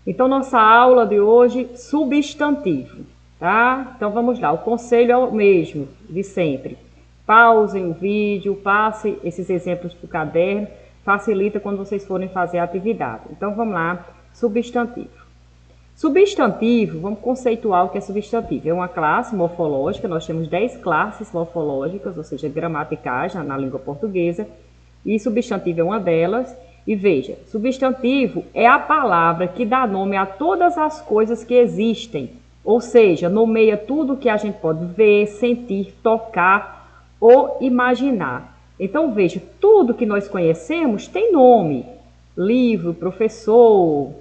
Então, nossa aula de hoje, substantivo, tá? Então, vamos lá. O conselho é o mesmo de sempre. Pausem o vídeo, passem esses exemplos para o caderno, facilita quando vocês forem fazer a atividade. Então, vamos lá. Substantivo. Substantivo, vamos conceituar o que é substantivo. É uma classe morfológica, nós temos 10 classes morfológicas, ou seja, gramaticais na língua portuguesa, e substantivo é uma delas. E veja, substantivo é a palavra que dá nome a todas as coisas que existem, ou seja, nomeia tudo que a gente pode ver, sentir, tocar ou imaginar. Então veja, tudo que nós conhecemos tem nome: livro, professor,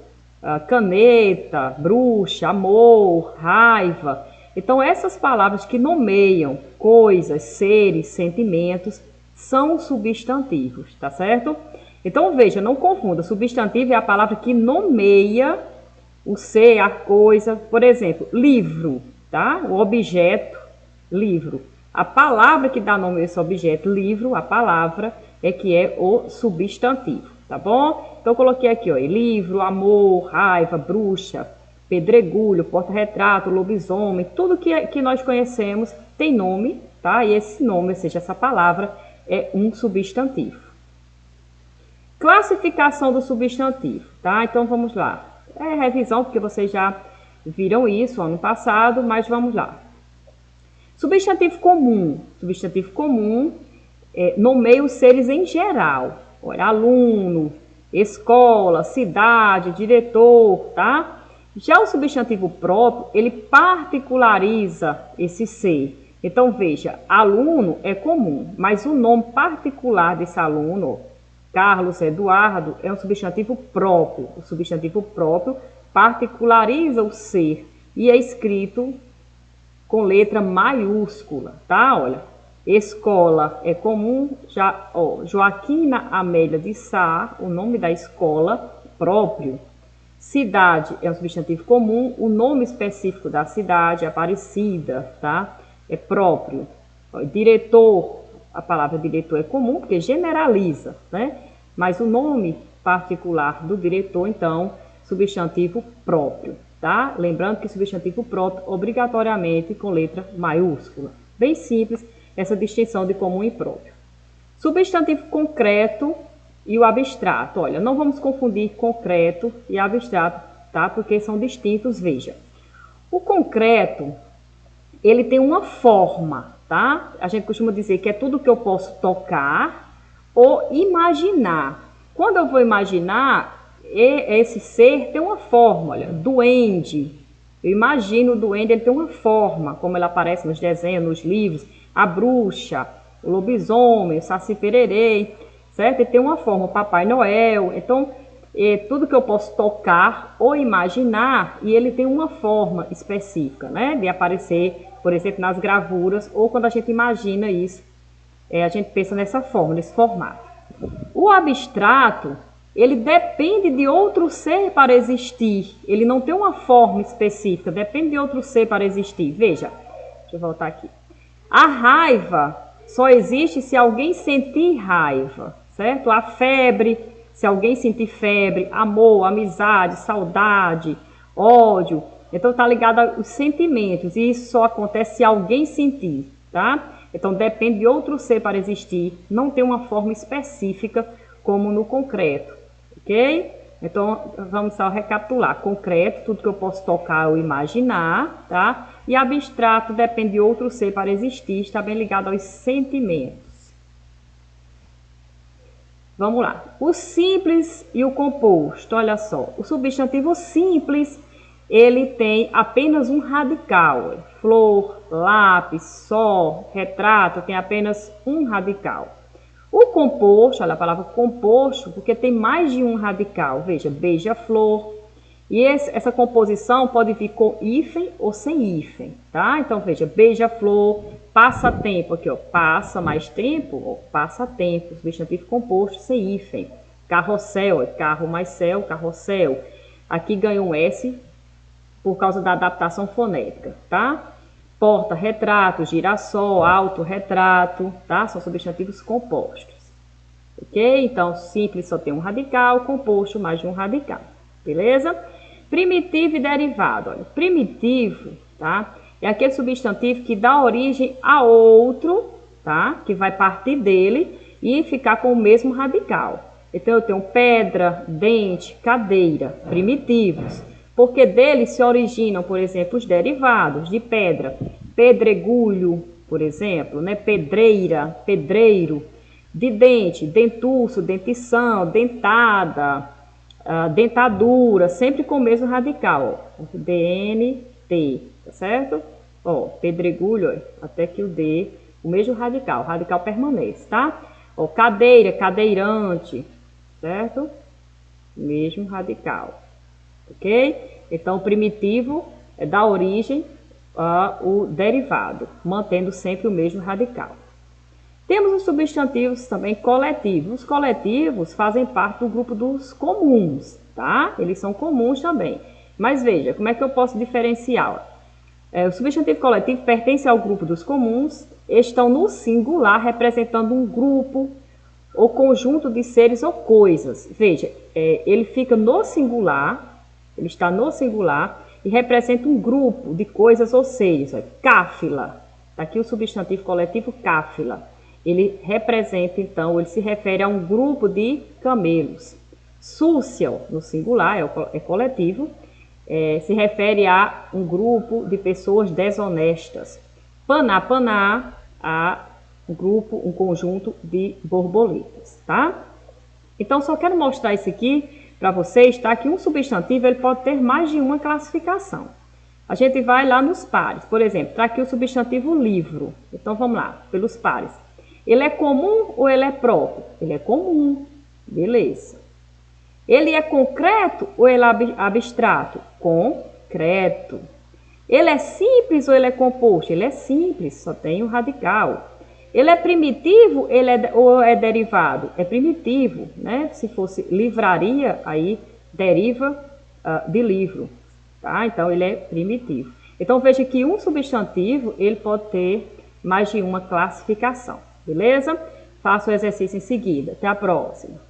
caneta, bruxa, amor, raiva. Então essas palavras que nomeiam coisas, seres, sentimentos são substantivos, tá certo? Então veja, não confunda, substantivo é a palavra que nomeia o ser, a coisa. Por exemplo, livro, tá? O objeto, livro. A palavra que dá nome a esse objeto, livro, a palavra, é que é o substantivo, tá bom? Então eu coloquei aqui, ó, livro, amor, raiva, bruxa, pedregulho, porta-retrato, lobisomem, tudo que nós conhecemos tem nome, tá? E esse nome, ou seja, essa palavra, é um substantivo. Classificação do substantivo, tá? Então vamos lá. É revisão, porque vocês já viram isso ano passado, mas vamos lá. Substantivo comum. Substantivo comum nomeia os seres em geral. Olha, aluno, escola, cidade, diretor, tá? Já o substantivo próprio, ele particulariza esse ser. Então veja, aluno é comum, mas o nome particular desse aluno, Carlos Eduardo, é um substantivo próprio. O substantivo próprio particulariza o ser e é escrito com letra maiúscula, tá? Olha, escola é comum, já, ó, Joaquina Amélia de Sá, o nome da escola próprio. Cidade é um substantivo comum, o nome específico da cidade, Aparecida, tá? É próprio. Ó, diretor, a palavra diretor é comum, porque generaliza, né? Mas o nome particular do diretor, então, substantivo próprio, tá? Lembrando que substantivo próprio, obrigatoriamente, com letra maiúscula. Bem simples essa distinção de comum e próprio. Substantivo concreto e o abstrato. Olha, não vamos confundir concreto e abstrato, tá? Porque são distintos, veja. O concreto, ele tem uma forma, tá? A gente costuma dizer que é tudo que eu posso tocar ou imaginar. Quando eu vou imaginar, esse ser tem uma forma, olha, duende. Eu imagino o duende, ele tem uma forma, como ele aparece nos desenhos, nos livros. A bruxa, o lobisomem, o saci pererê, certo? Ele tem uma forma, o Papai Noel. Então, tudo que eu posso tocar ou imaginar, e ele tem uma forma específica, né? De aparecer, por exemplo, nas gravuras, ou quando a gente imagina isso, a gente pensa nessa forma, nesse formato. O abstrato, ele depende de outro ser para existir. Ele não tem uma forma específica, depende de outro ser para existir. Veja, deixa eu voltar aqui. A raiva só existe se alguém sentir raiva, certo? A febre, se alguém sentir febre, amor, amizade, saudade, ódio. Então está ligado aos sentimentos e isso só acontece se alguém sentir, tá? Então depende de outro ser para existir, não tem uma forma específica como no concreto, ok? Então vamos só recapitular: concreto, tudo que eu posso tocar ou imaginar, tá? E abstrato depende de outro ser para existir, está bem ligado aos sentimentos. Vamos lá. O simples e o composto, olha só. O substantivo simples, ele tem apenas um radical. Flor, lápis, sol, retrato, tem apenas um radical. O composto, olha a palavra composto, porque tem mais de um radical. Veja, beija-flor. E essa composição pode vir com hífen ou sem hífen, tá? Então, veja, beija-flor, passatempo, aqui, ó, passa mais tempo, ó, passatempo, substantivo composto sem hífen. Carrossel, carro mais céu, carrossel. Aqui ganha um S por causa da adaptação fonética, tá? Porta-retrato, girassol, autorretrato, tá? São substantivos compostos, ok? Então, simples só tem um radical, composto mais de um radical, beleza? Primitivo e derivado. Olha, primitivo, tá? É aquele substantivo que dá origem a outro, tá? Que vai partir dele e ficar com o mesmo radical. Então, eu tenho pedra, dente, cadeira, primitivos. Porque deles se originam, por exemplo, os derivados de pedra. Pedregulho, por exemplo, né? Pedreira, pedreiro. De dente, dentuço, dentição, dentada, dentadura, sempre com o mesmo radical, ó. DNT, tá certo? Ó, pedregulho, ó, até que o D, o mesmo radical, o radical permanece, tá? Ó, cadeira, cadeirante, certo? Mesmo radical, ok? Então, o primitivo dá origem ao derivado, mantendo sempre o mesmo radical. Temos os substantivos também coletivos. Os coletivos fazem parte do grupo dos comuns, tá? Eles são comuns também. Mas veja, como é que eu posso diferenciar? O substantivo coletivo pertence ao grupo dos comuns, estão no singular, representando um grupo ou conjunto de seres ou coisas. Veja, ele fica no singular, ele está no singular e representa um grupo de coisas ou seres. Cáfila, está aqui o substantivo coletivo cáfila. Ele representa, então, ele se refere a um grupo de camelos. Súcial, no singular, é coletivo, se refere a um grupo de pessoas desonestas. Paná, paná, a um grupo, um conjunto de borboletas, tá? Então, só quero mostrar isso aqui para vocês, tá? Que um substantivo ele pode ter mais de uma classificação. A gente vai lá nos pares. Por exemplo, está aqui o substantivo livro. Então, vamos lá, pelos pares. Ele é comum ou ele é próprio? Ele é comum, beleza. Ele é concreto ou ele é abstrato? Concreto. Ele é simples ou ele é composto? Ele é simples, só tem um radical. Ele é primitivo ou é derivado? É primitivo, né? Se fosse livraria, aí deriva de livro, tá? Então, ele é primitivo. Então, veja que um substantivo, ele pode ter mais de uma classificação. Beleza? Faça o exercício em seguida. Até a próxima.